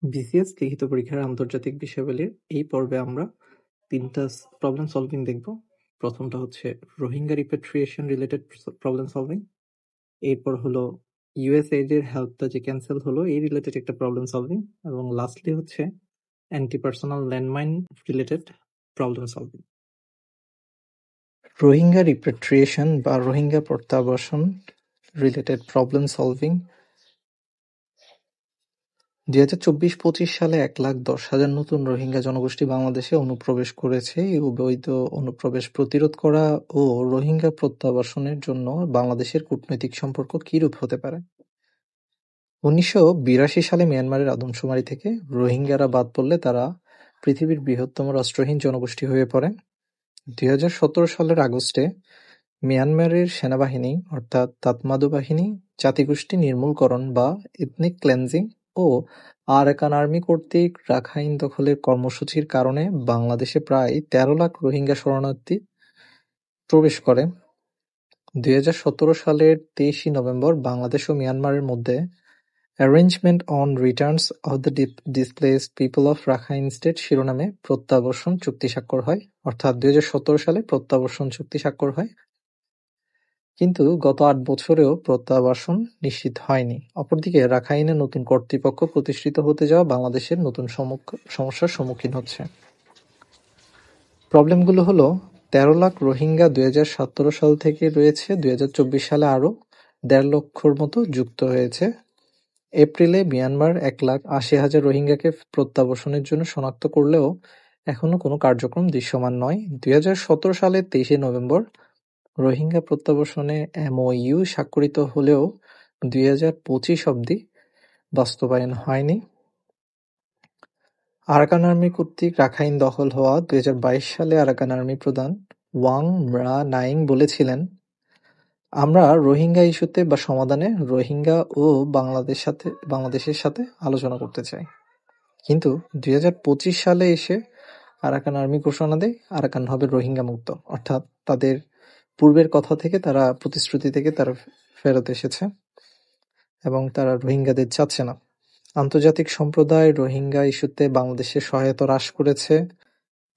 BCS লিখিত পরীক্ষার আন্তর্জাতিক বিষয়াবলীর এই পর্বে আমরা ৩টা প্রবলেম সলভিং দেখব। প্রথমটা হচ্ছে Rohingya repatriation related problem solving. এরপর হলো ইউএসএইড এর হেল্পটা যে ক্যান্সেল হলো এই রিলেটেড একটা প্রবলেম সলভিং, এবং লাস্টলি হচ্ছে anti personal landmine related problem solving. Rohingya repatriation বা রোহিঙ্গা প্রত্যাবাসন রিলেটেড প্রবলেম সলভিং ২০২৪-২৫ সালে ১,১০,০০০ নতুন রোহিঙ্গা জনগোষ্ঠী বাংলাদেশে অনুপ্রবেশ করেছে। এই অবৈধ অনুপ্রবেশ প্রতিরোধ করা ও রোহিঙ্গা প্রত্যাবাসনের জন্য বাংলাদেশের কূটনৈতিক সম্পর্ক কিরূপ হতে পারে? ১৯৮২ সালে মিয়ানমারের আদমশুমারি থেকে রোহিঙ্গারা বাদ পড়লে তারা পৃথিবীর বৃহত্তম রাষ্ট্রহীন জনগোষ্ঠী হয়ে পড়ে। ২০১৭ সালের আগস্টে মিয়ানমারের সেনাবাহিনী অর্থাৎ তাতমাদু বাহিনী জাতিগোষ্ঠী নির্মূলকরণ বা এথনিক ক্লেনজিং ও আরাকান আর্মি কর্তৃক রাখাইন দখলের কর্মসূচির কারণে বাংলাদেশে প্রায় ১৩ লাখ রোহিঙ্গা শরণার্থী প্রবেশ করে। ২০১৭ সালের ২৩ নভেম্বর বাংলাদেশ ও মিয়ানমারের মধ্যে arrangement on Returns of the displaced people of Rakhine state শিরোনামে প্রত্যাবাসন চুক্তি স্বাক্ষর হয়, অর্থাৎ ২০১৭ সালে প্রত্যাবাসন চুক্তি স্বাক্ষর হয়। কিন্তু গত ৮ বছরেও প্রত্যাবাসন নিশ্চিত হয়নি। অপরদিকে রাখাইনে নতুন কর্তৃপক্ষ প্রতিষ্ঠিত হতে যাওয়া বাংলাদেশের নতুন সমস্যার সম্মুখীন হচ্ছে। প্রবলেমগুলো হলো ১৩ লাখ রোহিঙ্গা ২০১৭ সাল থেকে রয়েছে, ২০২৪ সালে আরও ১.৫ লক্ষর মতো যুক্ত হয়েছে। এপ্রিলে মিয়ানমার ১,৮০,০০০ রোহিঙ্গাকে প্রত্যাবাসনের জন্য শনাক্ত করলেও এখনো কোনো কার্যক্রম দৃশ্যমান নয়। ২০১৭ সালের ২৩ নভেম্বর রোহিঙ্গা প্রত্যাবাসনে এমওইউ স্বাক্ষরিত হলেও ২০২৫ অবধি বাস্তবায়ন হয়নি। আরাকান আর্মি কর্তৃক রাখাইন দখল হওয়া ২০২২ সালে আরাকান আর্মি প্রধান ওয়াং রা নাইং বলেছিলেন, আমরা রোহিঙ্গা ইস্যুতে বা সমাধানে রোহিঙ্গা ও বাংলাদেশের সাথে আলোচনা করতে চাই। কিন্তু ২০২৫ সালে এসে আরাকান আর্মি ঘোষণা দেয় আরাকান হবে রোহিঙ্গা মুক্ত, অর্থাৎ তাদের পূর্বের কথা থেকে প্রতিশ্রুতি থেকে তারা ফেরত এসেছে এবং তারা রোহিঙ্গাদের চাচ্ছে না। আন্তর্জাতিক সম্প্রদায় রোহিঙ্গা ইস্যুতে বাংলাদেশের সহায়তা হ্রাস করেছে।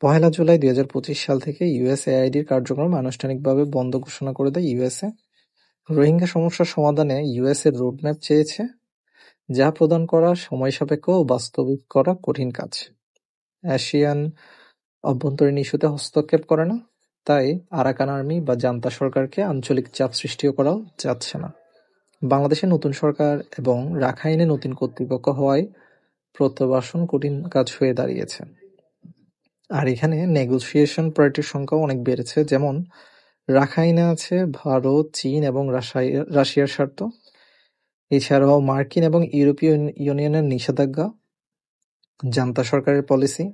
১ জুলাই ২০২৫ সাল থেকে ইউএসএআইডির কার্যক্রম আনুষ্ঠানিকভাবে বন্ধ ঘোষণা করে দেয় ইউএসএ। রোহিঙ্গা সমস্যার সমাধানে ইউএসএ রোডম্যাপ চেয়েছে, যা প্রদান করা সময়সাপেক্ষ ও বাস্তবিক করা কঠিন কাজ। এশিয়ান অভ্যন্তরীণ ইস্যুতে হস্তক্ষেপ করে না, তাই আরাকান আর্মি বা জান্তা সরকারকে আঞ্চলিক চাপ সৃষ্টিও করাও যাচ্ছে না। বাংলাদেশে নতুন সরকার এবং রাখাইনে নতুন কর্তৃপক্ষ হওয়ায় প্রত্যাবাসন কঠিন কাজ হয়ে দাঁড়িয়েছে। আর এখানে নেগোসিয়েশন পার্টির সংখ্যাও অনেক বেড়েছে, যেমন রাখাইনে আছে ভারত, চীন এবং রাশিয়ার স্বার্থ, এছাড়াও মার্কিন এবং ইউরোপীয় ইউনিয়নের নিষেধাজ্ঞা, জান্তা সরকারের পলিসি,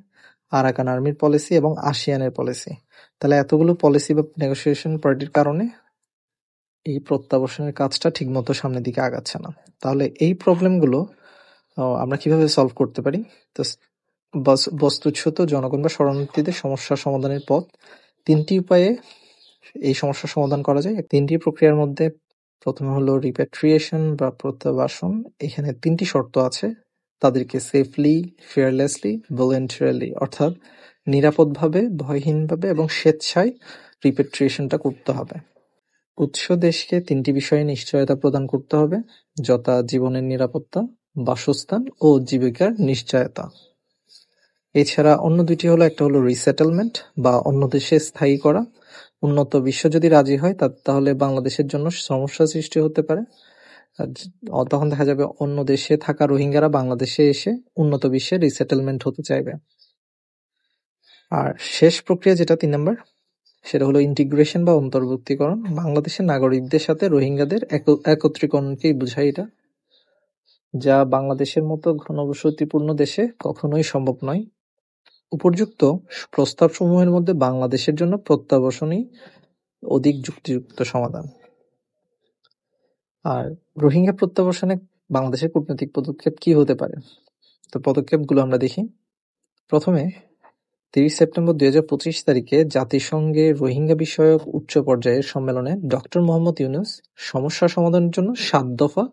আরাকান আর্মির পলিসি এবং আসিয়ানের পলিসি। তাহলে এতগুলো পলিসি বা নেগোসিয়েশন পার্টির কারণে এই প্রত্যাবাসনের কাজটা ঠিকমতো সামনের দিকে আগাচ্ছে না। তাহলে এই প্রবলেমগুলো আমরা কিভাবে সলভ করতে পারি? তো বস্তুচ্যুত জনগণ বা শরণার্থীদের সমস্যা সমাধানের পথ ৩টি উপায়ে এই সমস্যার সমাধান করা যায়। ৩টি প্রক্রিয়ার মধ্যে প্রথমে হলো রিপ্যাট্রিয়েশন বা প্রত্যাবাসন। এখানে ৩টি শর্ত আছে। তাদেরকে সেফলি, ফিয়ারলেসলি, ভলেন্টারিলি অর্থাৎ নিরাপদভাবে, ভয়হীনভাবে এবং স্বেচ্ছায় রিপ্যাট্রিয়েশনটা করতে হবে। উৎস দেশকে ৩টি বিষয়ে নিশ্চয়তা প্রদান করতে হবে, যথা জীবনের নিরাপত্তা, বাসস্থান ও জীবিকার নিশ্চয়তা। এছাড়া অন্য দুইটি হলো, একটা হলো রিসেটেলমেন্ট বা অন্য দেশে স্থায়ী করা। উন্নত বিশ্ব যদি রাজি হয় তাহলে বাংলাদেশের জন্য সমস্যা সৃষ্টি হতে পারে। তখন দেখা যাবে অন্য দেশে থাকা রোহিঙ্গারা বাংলাদেশে এসে উন্নত বিশ্বে রিসেটেলমেন্ট হতে চাইবে। আর শেষ প্রক্রিয়া যেটা ৩ নম্বর, সেটা হলো ইন্টিগ্রেশন বা অন্তর্ভুক্তিকরণ। বাংলাদেশের নাগরিকদের সাথে রোহিঙ্গাদের একত্রীকরণকেই বোঝায় এটা, যা বাংলাদেশের মতো ঘনবসতিপূর্ণ দেশে কখনোই সম্ভব নয়। উপর্যুক্ত প্রস্তাবসমূহের মধ্যে বাংলাদেশের জন্য প্রত্যাবাসনই অধিক যুক্তিযুক্ত সমাধান। আর রোহিঙ্গা প্রত্যাবাসনে বাংলাদেশের কূটনৈতিক পদক্ষেপ কি হতে পারে? তো পদক্ষেপগুলো আমরা দেখি। প্রথমে ৩০ সেপ্টেম্বর ২০২৫ তারিখে জাতিসংঘের রোহিঙ্গা বিষয়ক উচ্চ পর্যায়ের সম্মেলনে ডক্টর মোহাম্মদ ইউনূস সমস্যা সমাধানের জন্য ৭ দফা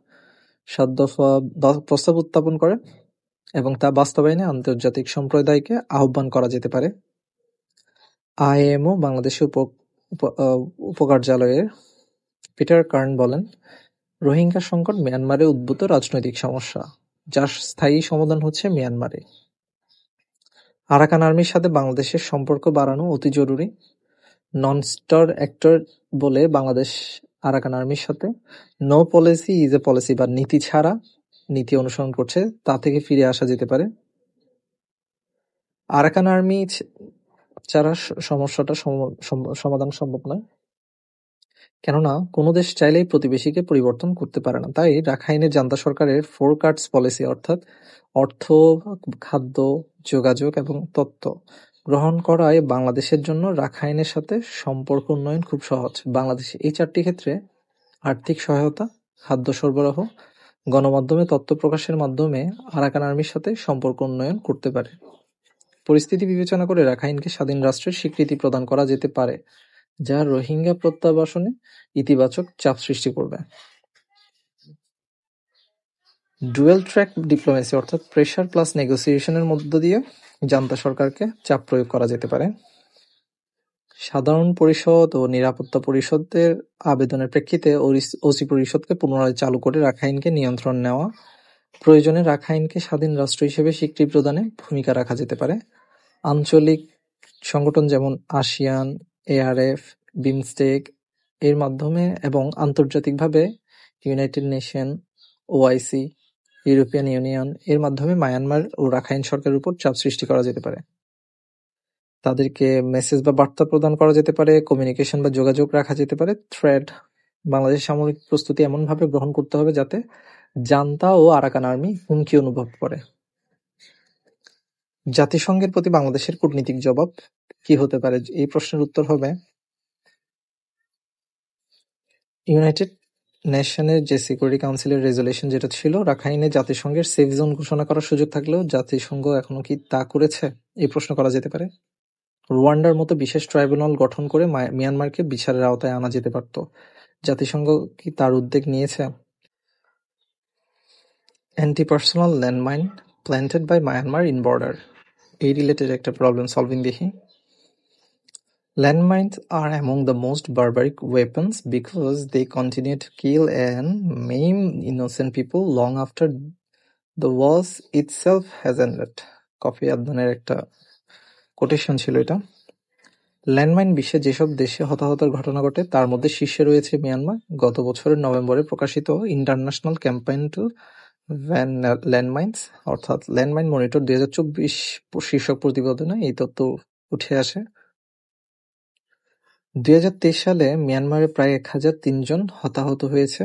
প্রস্তাব উত্থাপন করেন। এবং তা বাস্তবায়নে আন্তর্জাতিক সম্প্রদায়কে আহ্বান করা যেতে পারে। আইএমও বাংলাদেশের উপকার্যালয়ের পিটার কার্ন বলেন, রোহিঙ্গা সংকট মিয়ানমারে উদ্ভূত রাজনৈতিক সমস্যা, যার স্থায়ী সমাধান হচ্ছে মিয়ানমারে। আরাকান আর্মির সাথে বাংলাদেশের সম্পর্ক বাড়ানো অতি জরুরি। নন-স্টার অ্যাক্টর বলে বাংলাদেশ আরাকান আর্মির সাথে no policy is a policy বা নীতি ছাড়া নীতি অনুসরণ করছে, তা থেকে ফিরে আসা যেতে পারে। আরাকান আর্মি ছাড়া সমস্যাটা সমাধান সম্ভব নয়, কেননা কোনো দেশ চাইলেই প্রতিবেশীকে পরিবর্তন করতে পারে না। তাই রাখাইনে জান্তা সরকারের 4 কার্ডস পলিসি অর্থাৎ অর্থ, খাদ্য, যোগাযোগ এবং তথ্য গ্রহণ করায় বাংলাদেশের জন্য রাখাইনের সাথে সম্পর্ক উন্নয়ন খুব সহজ। বাংলাদেশ এই 4টি ক্ষেত্রে আর্থিক সহায়তা, খাদ্য সরবরাহ, গণমাধ্যমে তথ্য প্রকাশের মাধ্যমে আরাকান আর্মির সাথে সম্পর্ক উন্নয়ন করতে পারে। পরিস্থিতি বিবেচনা করে রাখাইনকে স্বাধীন রাষ্ট্রের স্বীকৃতি প্রদান করা যেতে পারে, যা রোহিঙ্গা প্রত্যাবাসনে ইতিবাচক চাপ সৃষ্টি করবে। ডুয়েল ট্র্যাক ডিপ্লোমেসি অর্থাৎ প্রেশার প্লাস নেগোসিয়েশনের মধ্য দিয়ে জান্তা সরকারকে চাপ প্রয়োগ করা যেতে পারে। সাধারণ পরিষদ ও নিরাপত্তা পরিষদের আবেদনের প্রেক্ষিতে ওসি পরিষদকে পুনরায় চালু করে রাখাইনকে নিয়ন্ত্রণ নেওয়া, প্রয়োজনে রাখাইনকে স্বাধীন রাষ্ট্র হিসেবে স্বীকৃতি প্রদানে ভূমিকা রাখা যেতে পারে। আঞ্চলিক সংগঠন যেমন আসিয়ান, এআরএফ, বিমস্টেক এর মাধ্যমে এবং আন্তর্জাতিকভাবে United nation, OIC, European union এর মাধ্যমে মায়ানমার ও রাখাইন সরকারের উপর চাপ সৃষ্টি করা যেতে পারে। তাদেরকে মেসেজ বা বার্তা প্রদান করা যেতে পারে, কমিউনিকেশন বা যোগাযোগ রাখা যেতে পারে। থ্রেড, বাংলাদেশের সামরিক প্রস্তুতি এমনভাবে গ্রহণ করতে হবে যাতে জান্তা ও আরাকান আর্মি হুমকি অনুভব করে। জাতিসংঘের প্রতি বাংলাদেশের কূটনীতিক জবাব কি হতে পারে? এই প্রশ্নের উত্তর হবে, ইউনাইটেড নেশনের যে সিকিউরিটি কাউন্সিলের রেজুলেশন যেটা ছিল, রাখাইনে জাতিসংঘের সেফ জোন ঘোষণা করার সুযোগ থাকলেও জাতিসংঘ এখনো কি তা করেছে? এই প্রশ্ন করা যেতে পারে। রুয়ান্ডার মতো বিশেষ ট্রাইব্যুনাল গঠন করে মিয়ানমারকে বিচারের আওতায় আনা যেতে পারত। জাতিসংঘ কি তার উদ্যোগ নিয়েছে? Anti personnel landmine planted by Myanmar in border, এই রিলেটেড একটা প্রবলেম সলভিং দেখি। Landmines are among the most barbaric weapons because they continue to kill and maim innocent people long after the war itself has ended. Coffee আদনানের একটা quotation ছিল এটা। Landmine বিশ্বে যেসব দেশে হতাহতের ঘটনা ঘটে তার মধ্যে শীর্ষে রয়েছে মিয়ানমার। গত বছরের নভেম্বরে প্রকাশিত ইন্টারন্যাশনাল ক্যাম্পেইন টু ব্যান ল্যান্ডমাইন্স অর্থাৎ ল্যান্ডমাইন মনিটর 2024 শীর্ষক প্রতিবেদনে এই তথ্য উঠে আসে। 2023 সালে মিয়ানমারে প্রায় 1003 জন হতাহত হয়েছে।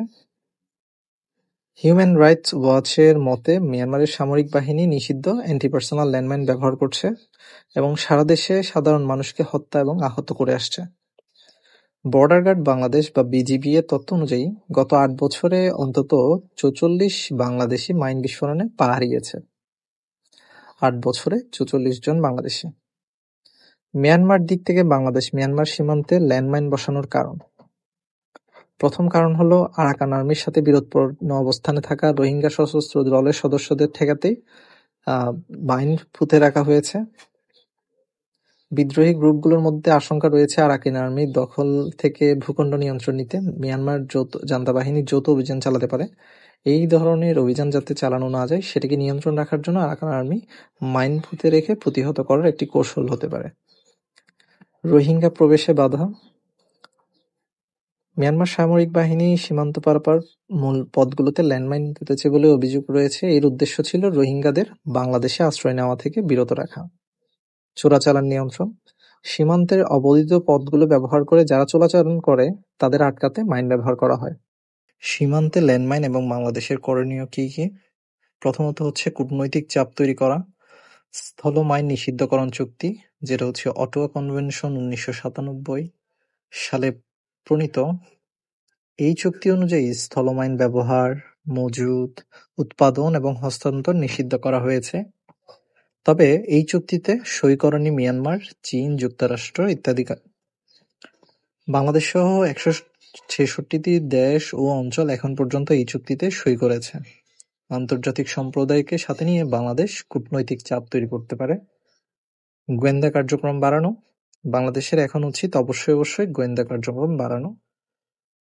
হিউম্যান রাইটস ওয়াচের মতে, মিয়ানমারের সামরিক বাহিনী নিষিদ্ধ অ্যান্টি-পার্সোনাল ল্যান্ডমাইন ব্যবহার করছে এবং সারা দেশে সাধারণ মানুষকে হত্যা এবং আহত করে আসছে। বর্ডার গার্ড বাংলাদেশ বা বিজিবি এর তথ্য অনুযায়ী গত 8 বছরে অন্তত 44 বাংলাদেশি মাইন বিস্ফোরণে পা হারিয়েছে। 8 বছরে 44 জন বাংলাদেশি। মিয়ানমার দিক থেকে বাংলাদেশ-মিয়ানমার সীমান্তে ল্যান্ডমাইন বসানোর কারণ। প্রথম কারণ হলো আরাকান আর্মির সাথে বিরোধপূর্ণ অবস্থানে থাকা রোহিঙ্গা সশস্ত্র দলের সদস্যদের ঠেকাতেই মাইন পুঁতে রাখা হয়েছে। বিদ্রোহী গ্রুপগুলোর মধ্যে আশঙ্কা রয়েছে আরাকান আর্মির দখল থেকে ভূখণ্ড নিয়ন্ত্রণ নিতে মিয়ানমার জান্তা বাহিনী যৌথ অভিযান চালাতে পারে। এই ধরনের অভিযান যাতে চালানো না যায় সেটাকে নিয়ন্ত্রণ রাখার জন্য আরাকান আর্মি মাইন পুঁতে রেখে প্রতিহত করার একটি কৌশল হতে পারে। রোহিঙ্গা প্রবেশে বাধা। মিয়ানমার সামরিক বাহিনী সীমান্ত পারাপার মূল পথগুলোতে ল্যান্ডমাইন পুঁতেছে বলে অভিযোগ রয়েছে। এর উদ্দেশ্য ছিল রোহিঙ্গাদের বাংলাদেশে আশ্রয় নেওয়া থেকে বিরত রাখা। চোরাচালান নিয়ন্ত্রণ। সীমান্তের অবৈধ পথগুলো ব্যবহার করে যারা চোরাচালান করে তাদের আটকাতে মাইন ব্যবহার করা হয়। সীমান্তে ল্যান্ডমাইন এবং বাংলাদেশের করণীয় কি কি? প্রথমত হচ্ছে কূটনৈতিক চাপ তৈরি করা। স্থল মাইন নিষিদ্ধকরণ চুক্তি, যেটা হচ্ছে অটোয়া কনভেনশন 1997 সালে প্রণীত। এই চুক্তি অনুযায়ী স্থলমাইন ব্যবহার, মজুত, উৎপাদন এবং হস্তান্তর নিষিদ্ধ করা হয়েছে। তবে এই চুক্তিতে সই করেনি মিয়ানমার, চীন, যুক্তরাষ্ট্র ইত্যাদি। বাংলাদেশ সহ 166টি দেশ ও অঞ্চল এখন পর্যন্ত এই চুক্তিতে সই করেছে। আন্তর্জাতিক সম্প্রদায়কে সাথে নিয়ে বাংলাদেশ কূটনৈতিক চাপ তৈরি করতে পারে। গোয়েন্দা কার্যক্রম বাড়ানো। বাংলাদেশের এখন উচিত অবশ্যই গোয়েন্দা কার্যক্রম বাড়ানো।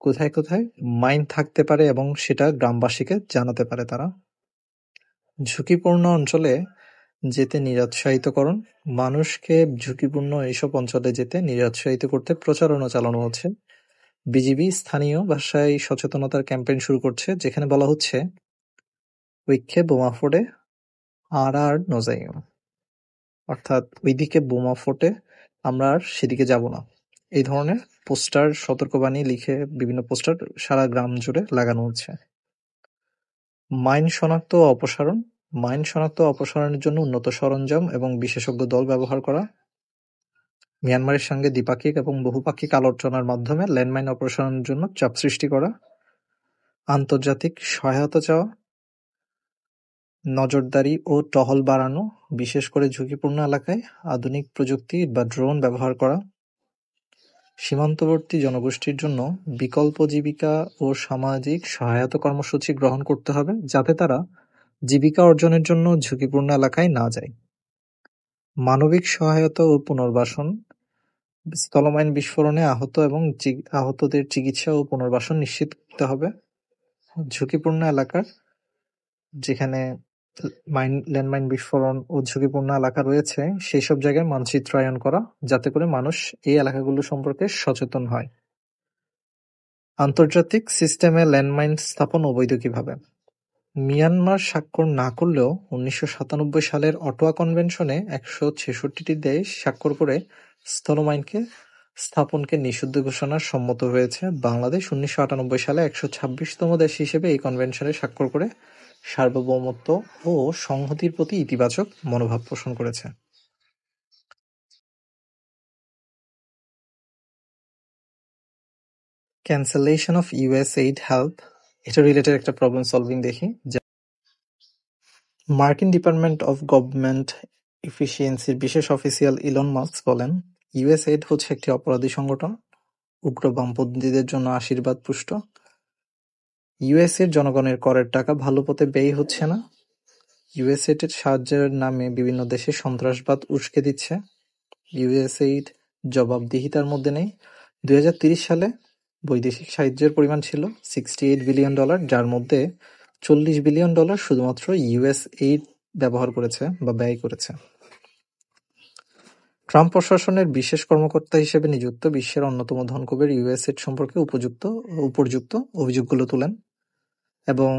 কোথায় কোথায় মাইন থাকতে পারে এবং সেটা গ্রামবাসীকে জানাতে পারে তারা। ঝুঁকিপূর্ণ অঞ্চলে যেতে নিরুৎসাহিতকরণ। মানুষকে ঝুঁকিপূর্ণ এইসব অঞ্চলে যেতে নিরুৎসাহিত করতে প্রচারণা চালানো হচ্ছে। বিজিবি স্থানীয় ভাষায় সচেতনতার ক্যাম্পেইন শুরু করছে, যেখানে বলা হচ্ছে ঐক্যে বোমা ফোড়ে আর নজাইম, অর্থাৎ ওইদিকে বোমা ফোটে আমরা আর সেদিকে যাব না। এই ধরনের পোস্টার, সতর্কবাণী লিখে বিভিন্ন পোস্টার সারা গ্রাম জুড়ে লাগানো হচ্ছে। মাইন শনাক্ত ও অপসারণ। মাইন শনাক্ত ও অপসারণের জন্য উন্নত সরঞ্জাম এবং বিশেষজ্ঞ দল ব্যবহার করা। মিয়ানমারের সঙ্গে দ্বিপাক্ষিক এবং বহুপাক্ষিক আলোচনার মাধ্যমে ল্যান্ডমাইন অপসারণের জন্য চাপ সৃষ্টি করা। আন্তর্জাতিক সহায়তা চাওয়া। নজরদারি ও টহল বাড়ানো, বিশেষ করে ঝুঁকিপূর্ণ এলাকায় আধুনিক প্রযুক্তি বা ড্রোন ব্যবহার করা। সীমান্তবর্তী জনগোষ্ঠীর জন্য বিকল্প জীবিকা ও সামাজিক সহায়তা কর্মসূচি গ্রহণ করতে হবে, যাতে তারা জীবিকা অর্জনের জন্য ঝুঁকিপূর্ণ এলাকায় না যায়। মানবিক সহায়তা ও পুনর্বাসন। স্থলমাইন বিস্ফোরণে আহত এবং আহতদের চিকিৎসা ও পুনর্বাসন নিশ্চিত করতে হবে। ঝুঁকিপূর্ণ এলাকার যেখানে ল্যান্ডমাইন বিস্ফোরণ ও ঝুঁকিপূর্ণ এলাকা রয়েছে সেই সব জায়গায় মানচিত্রায়ন করা, যাতে করে মানুষ এই এলাকাগুলো সম্পর্কে সচেতন হয়। আন্তর্জাতিক সিস্টেমে ল্যান্ডমাইন স্থাপন অবৈধ কিভাবে? মিয়ানমার স্বাক্ষর না করলেও 1997 সালের অটোয়া কনভেনশনে 166টি দেশ স্বাক্ষর করে স্থলমাইনকে স্থাপনকে নিষিদ্ধ ঘোষণার সম্মত হয়েছে। বাংলাদেশ 1998 সালে 126তম দেশ হিসেবে এই কনভেনশনে স্বাক্ষর করে সার্বভৌমত্ব ও সংহতির প্রতি ইতিবাচক মনোভাব পোষণ করেছে। Cancellation of US aid help, এটা রিলেটেড একটা প্রবলেম সলভিং দেখি। মার্কিন ডিপার্টমেন্ট অফ গভর্নমেন্ট এফিসিয়েন্সির বিশেষ অফিসিয়াল ইলন মাস্ক বলেন, ইউএসএইড হচ্ছে একটি অপরাধী সংগঠন, উগ্র বামপন্থীদের জন্য আশীর্বাদ পুষ্ট। ইউএসএর জনগণের করের টাকা ভালো পথে ব্যয় হচ্ছে না। ইউএসএইড এর সাহায্যের নামে বিভিন্ন দেশে সন্ত্রাসবাদ উস্কে দিচ্ছে। ইউএসএইড জবাবদিহিতার মধ্যে নেই। 2030 সালে বৈদেশিক সাহায্যের পরিমাণ ছিল $68 বিলিয়ন, যার মধ্যে $40 বিলিয়ন শুধুমাত্র ইউএসএইড ব্যবহার করেছে বা ব্যয় করেছে। ট্রাম্প প্রশাসনের বিশেষ কর্মকর্তা হিসেবে নিযুক্ত বিশ্বের অন্যতম ধনকুবের ইউএসএইড সম্পর্কে উপর্যুক্ত অভিযোগগুলো তোলেন এবং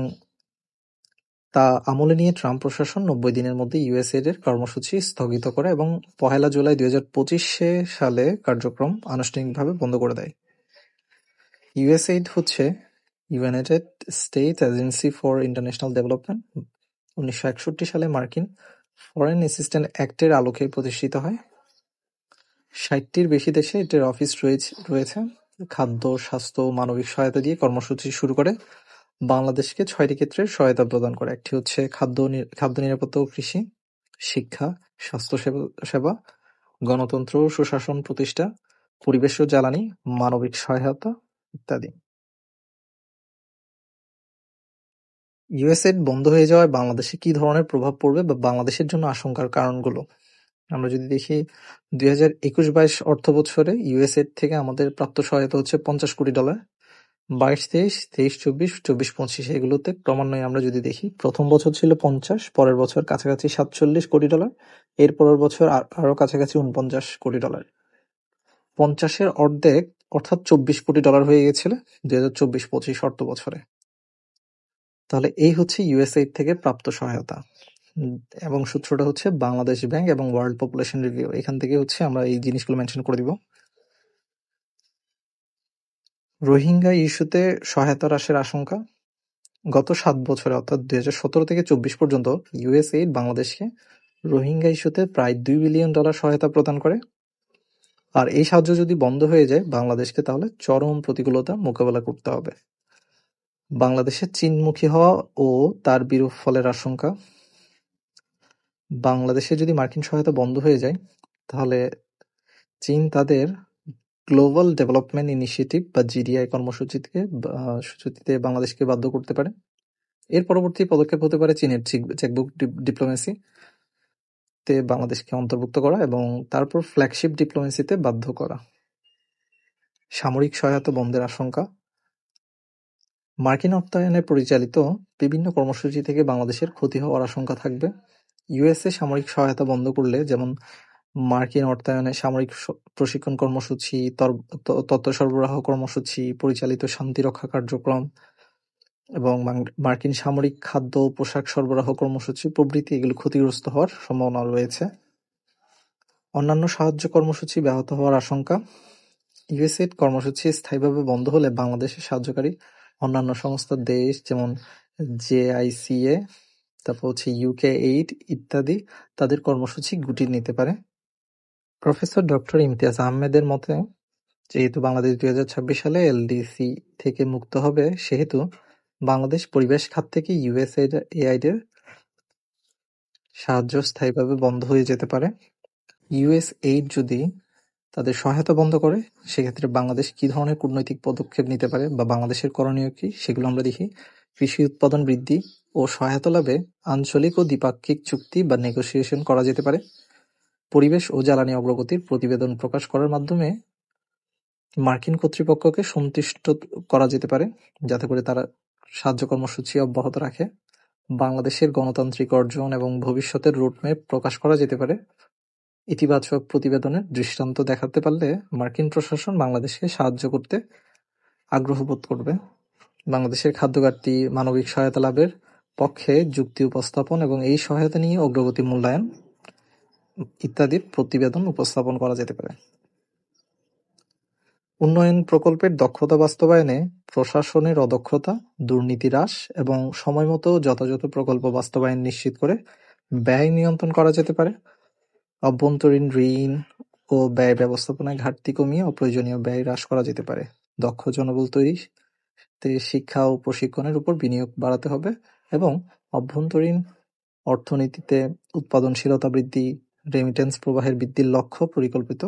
তা আমলে নিয়ে ট্রাম্প প্রশাসন 90 দিনের মধ্যে ইউএসএইড এর কর্মসূচি স্থগিত করে এবং 1 জুলাই 2025 সালে কার্যক্রম আনুষ্ঠানিকভাবে বন্ধ করে দেয়। ইউএসএইড হচ্ছে United states agency for international development. 1961 সালে মার্কিন ফরেন অ্যাসিস্ট্যান্স অ্যাক্টের আলোকে প্রতিষ্ঠিত হয়। 60টির বেশি দেশে এটির অফিস রয়েছে। খাদ্য, স্বাস্থ্য ও মানবিক সহায়তা দিয়ে কর্মসূচি শুরু করে বাংলাদেশকে 6টি ক্ষেত্রে সহায়তা প্রদান করে। একটি হচ্ছে খাদ্য নিরাপত্তা ও কৃষি, শিক্ষা, স্বাস্থ্য সেবা, গণতন্ত্র ও সুশাসন প্রতিষ্ঠা, পরিবেশ ও জ্বালানি, মানবিক সহায়তা ইত্যাদি। ইউএসএইড বন্ধ হয়ে যাওয়ায় বাংলাদেশে কি ধরনের প্রভাব পড়বে বা বাংলাদেশের জন্য আশঙ্কার কারণগুলো আমরা যদি দেখি, 2021-22 অর্থবছরে ইউএসএইড থেকে আমাদের প্রাপ্ত সহায়তা হচ্ছে $50 কোটি। 22-23, 23-24, 24-25 এগুলোতে ক্রমান্বয়ে আমরা যদি দেখি, প্রথম বছর ছিল 50, পরের বছর কাছাকাছি $47 কোটি, এর পরের বছর আরো কাছাকাছি $49 কোটি। 50-এর অর্ধেক অর্থাৎ $24 কোটি হয়ে গেছিল 2024-25 অর্থ বছরে। তাহলে এই হচ্ছে ইউএসএইড থেকে প্রাপ্ত সহায়তা এবং সূত্রটা হচ্ছে বাংলাদেশ ব্যাংক এবং ওয়ার্ল্ড পপুলেশন রিভিউ। এখান থেকে হচ্ছে আমরা এই জিনিসগুলো মেনশন করে দিব। রোহিঙ্গা ইস্যুতে সহায়তা হ্রাসের আশঙ্কা। গত 7 বছরে অর্থাৎ 2017 থেকে 24 পর্যন্ত ইউএসএইড বাংলাদেশকে রোহিঙ্গা ইস্যুতে প্রায় $2 বিলিয়ন সহায়তা প্রদান করে। আর এই সাহায্য যদি বন্ধ হয়ে যায় বাংলাদেশকে, তাহলে চরম প্রতিকূলতা মোকাবেলা করতে হবে। বাংলাদেশের চীনমুখী হওয়া ও তার বিরূপ ফলের আশঙ্কা। বাংলাদেশে যদি মার্কিন সহায়তা বন্ধ হয়ে যায়, তাহলে চীন তাদের গ্লোবাল ডেভেলপমেন্ট ইনিশিয়েটিভ বা জিডিআই কর্মসূচিতে বাংলাদেশকে বাধ্য করতে পারে। এর পরবর্তী পদক্ষেপ হতে পারে চীনের চেকবুক ডিপ্লোমেসি তে বাংলাদেশকে অন্তর্ভুক্ত করা এবং তারপর ফ্ল্যাগশিপ ডিপ্লোমেসিতে বাধ্য করা। সামরিক সহায়তা বন্ধের আশঙ্কা। মার্কিন অর্থায়নে পরিচালিত বিভিন্ন কর্মসূচি থেকে বাংলাদেশের ক্ষতি হওয়ার আশঙ্কা থাকবে। ইউএসএ সামরিক সহায়তা বন্ধ করলে, যেমন মার্কিন অর্থায়নে সামরিক প্রশিক্ষণ কর্মসূচি, তথ্য সরবরাহ কর্মসূচি, পরিচালিত শান্তিরক্ষা কার্যক্রম এবং মার্কিন সামরিক খাদ্য ও পোশাক সরবরাহ কর্মসূচি প্রভৃতি এগুলো ক্ষতিগ্রস্ত হওয়ার সম্ভাবনা রয়েছে। অন্যান্য সাহায্য কর্মসূচি ব্যাহত হওয়ার আশঙ্কা। ইউএসএইড কর্মসূচি স্থায়ীভাবে বন্ধ হলে বাংলাদেশের সাহায্যকারী অন্যান্য সংস্থার দেশ, যেমন জেআইসিএ, তারপর ইউকে-এইড ইত্যাদি তাদের কর্মসূচি গুটিয়ে নিতে পারে। প্রফেসর ডক্টর ইমতিয়াজ আহমেদের মতে, যেহেতু বাংলাদেশ 2026 সালে এলডিসি থেকে মুক্ত হবে, সেহেতু বাংলাদেশ পরিবেশ খাত থেকে ইউএসএইডের সাহায্য স্থায়ীভাবে বন্ধ হয়ে যেতে পারে। ইউএসএইড যদি তাদের সহায়তা বন্ধ করে, সেক্ষেত্রে বাংলাদেশ কি ধরনের কূটনৈতিক পদক্ষেপ নিতে পারে বা বাংলাদেশের করণীয় কি, সেগুলো আমরা দেখি। কৃষি উৎপাদন বৃদ্ধি ও সহায়তা লাভে আঞ্চলিক ও দ্বিপাক্ষিক চুক্তি বা নেগোসিয়েশন করা যেতে পারে। পরিবেশ ও জ্বালানি অগ্রগতির প্রতিবেদন প্রকাশ করার মাধ্যমে মার্কিন কর্তৃপক্ষকে সন্তুষ্ট করা যেতে পারে, যাতে করে তারা সাহায্য কর্মসূচি অব্যাহত রাখে। বাংলাদেশের গণতান্ত্রিক অর্জন এবং ভবিষ্যতের রোডম্যাপ প্রকাশ করা যেতে পারে। ইতিবাচক প্রতিবেদনের দৃষ্টান্ত দেখাতে পারলে মার্কিন প্রশাসন বাংলাদেশকে সাহায্য করতে আগ্রহ বোধ করবে। বাংলাদেশের খাদ্য ঘাটতি, মানবিক সহায়তা লাভের পক্ষে যুক্তি উপস্থাপন এবং এই সহায়তা নিয়ে অগ্রগতি মূল্যায়ন ইত্যাদির প্রতিবেদন উপস্থাপন করা যেতে পারে। উন্নয়ন প্রকল্পের দক্ষতা বাস্তবায়নে প্রশাসনের অদক্ষতা, দুর্নীতি হ্রাস এবং সময়মতো যথাযথ প্রকল্প বাস্তবায়ন নিশ্চিত করে ব্যয় নিয়ন্ত্রণ করা যেতে পারে। অভ্যন্তরীণ ঋণ ও ব্যয় ব্যবস্থাপনায় ঘাটতি কমিয়ে অপ্রয়োজনীয় ব্যয় হ্রাস করা যেতে পারে। দক্ষ জনবল তৈরিতে শিক্ষা ও প্রশিক্ষণের উপর বিনিয়োগ বাড়াতে হবে এবং অভ্যন্তরীণ অর্থনীতিতে উৎপাদনশীলতা বৃদ্ধি, রেমিটেন্স প্রবাহের বৃদ্ধির লক্ষ্য পরিকল্পিত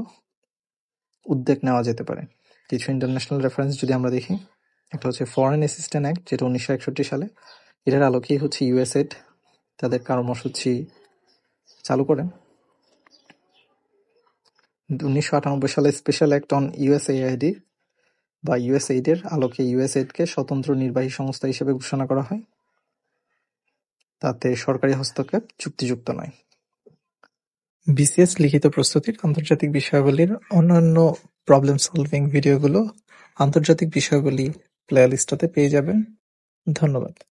উদ্যোগ নেওয়া যেতে পারে। কিছু ইন্টারন্যাশনাল রেফারেন্স যদি আমরা দেখি, একটা হচ্ছে ফরেন অ্যাসিস্ট্যান্ট অ্যাক্ট, যেটা 1961 সালে, এটার আলোকেই ইউএসএইড তাদের কর্মসূচি চালু করে। 1998 সালে স্পেশাল অ্যাক্ট অন ইউএসএআইডি বা ইউএসএইডের আলোকে ইউএসএইডকে স্বতন্ত্র নির্বাহী সংস্থা হিসেবে ঘোষণা করা হয়। তাতে সরকারি হস্তক্ষেপ চুক্তিযুক্ত নয়। বিসিএস লিখিত প্রস্তুতির আন্তর্জাতিক বিষয়াবলীর অন্যান্য প্রবলেম সলভিং ভিডিওগুলো আন্তর্জাতিক বিষয়াবলী প্লেলিস্টে পেয়ে যাবেন। ধন্যবাদ।